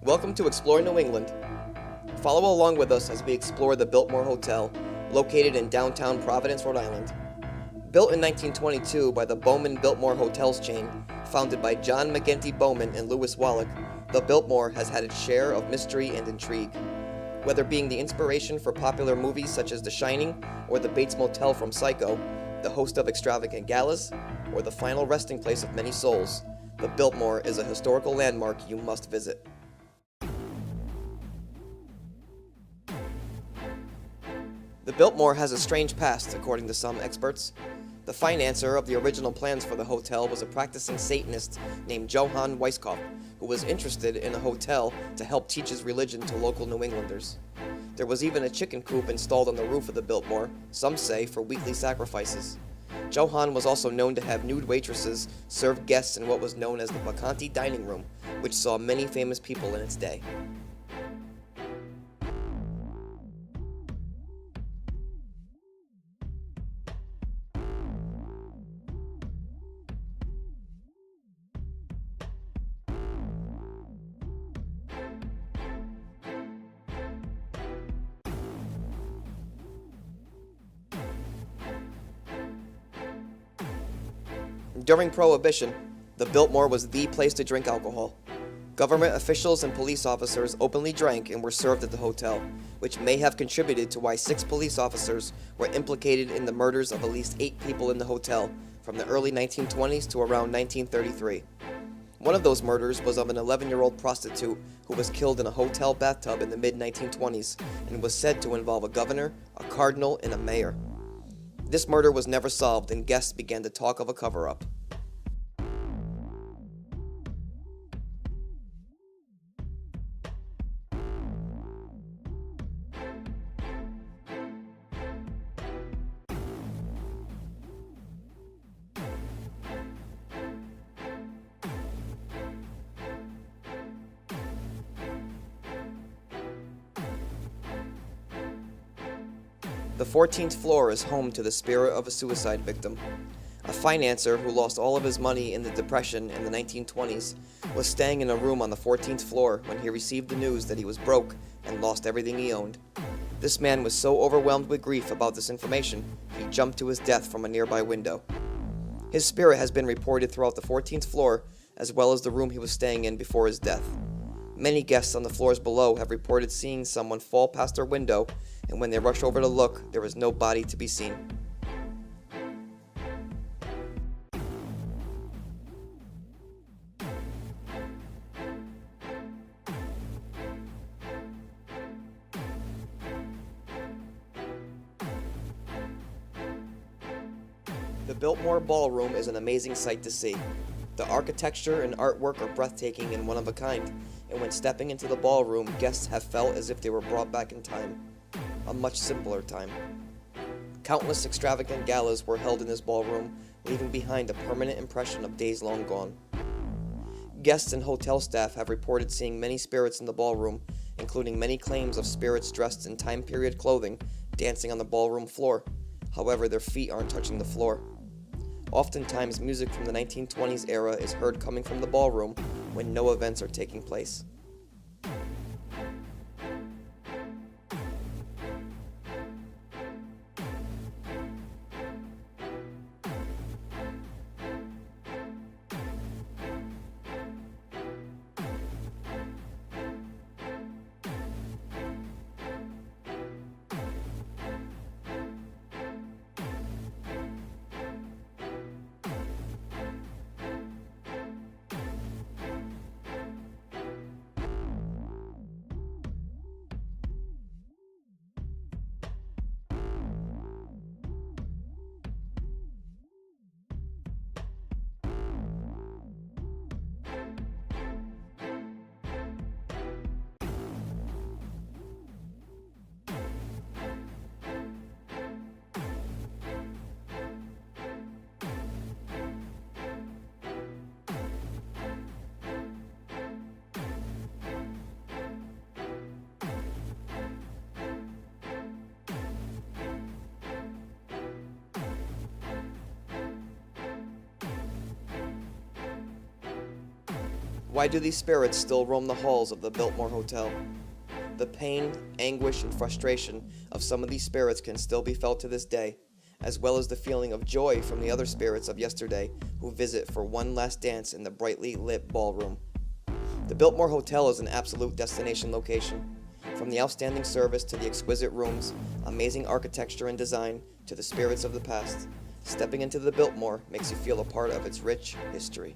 Welcome to Explore New England. Follow along with us as we explore the Biltmore Hotel, located in downtown Providence, Rhode Island. Built in 1922 by the Biltmore Hotels chain, founded by John McGinty Bowman and Lewis Wallach, the Biltmore has had its share of mystery and intrigue. Whether being the inspiration for popular movies such as The Shining or the Bates Motel from Psycho, the host of extravagant galas, or the final resting place of many souls, the Biltmore is a historical landmark you must visit. The Biltmore has a strange past, according to some experts. The financier of the original plans for the hotel was a practicing Satanist named Johann Weisskopf, who was interested in a hotel to help teach his religion to local New Englanders. There was even a chicken coop installed on the roof of the Biltmore, some say for weekly sacrifices. Johann was also known to have nude waitresses serve guests in what was known as the Pecan Tea dining room, which saw many famous people in its day. During Prohibition, the Biltmore was the place to drink alcohol. Government officials and police officers openly drank and were served at the hotel, which may have contributed to why 6 police officers were implicated in the murders of at least 8 people in the hotel from the early 1920s to around 1933. One of those murders was of an 11-year-old prostitute who was killed in a hotel bathtub in the mid-1920s and was said to involve a governor, a cardinal, and a mayor. This murder was never solved, and guests began to talk of a cover-up. The 14th floor is home to the spirit of a suicide victim. A financier who lost all of his money in the Depression in the 1920s was staying in a room on the 14th floor when he received the news that he was broke and lost everything he owned. This man was so overwhelmed with grief about this information, he jumped to his death from a nearby window. His spirit has been reported throughout the 14th floor, as well as the room he was staying in before his death. Many guests on the floors below have reported seeing someone fall past their window, and when they rush over to look, there is no body to be seen. The Biltmore Ballroom is an amazing sight to see. The architecture and artwork are breathtaking and one of a kind, and when stepping into the ballroom, guests have felt as if they were brought back in time. A much simpler time. Countless extravagant galas were held in this ballroom, leaving behind a permanent impression of days long gone. Guests and hotel staff have reported seeing many spirits in the ballroom, including many claims of spirits dressed in time period clothing dancing on the ballroom floor. However, their feet aren't touching the floor. Oftentimes, music from the 1920s era is heard coming from the ballroom when no events are taking place. Why do these spirits still roam the halls of the Biltmore Hotel? The pain, anguish, and frustration of some of these spirits can still be felt to this day, as well as the feeling of joy from the other spirits of yesterday who visit for one last dance in the brightly lit ballroom. The Biltmore Hotel is an absolute destination location. From the outstanding service to the exquisite rooms, amazing architecture and design, to the spirits of the past, stepping into the Biltmore makes you feel a part of its rich history.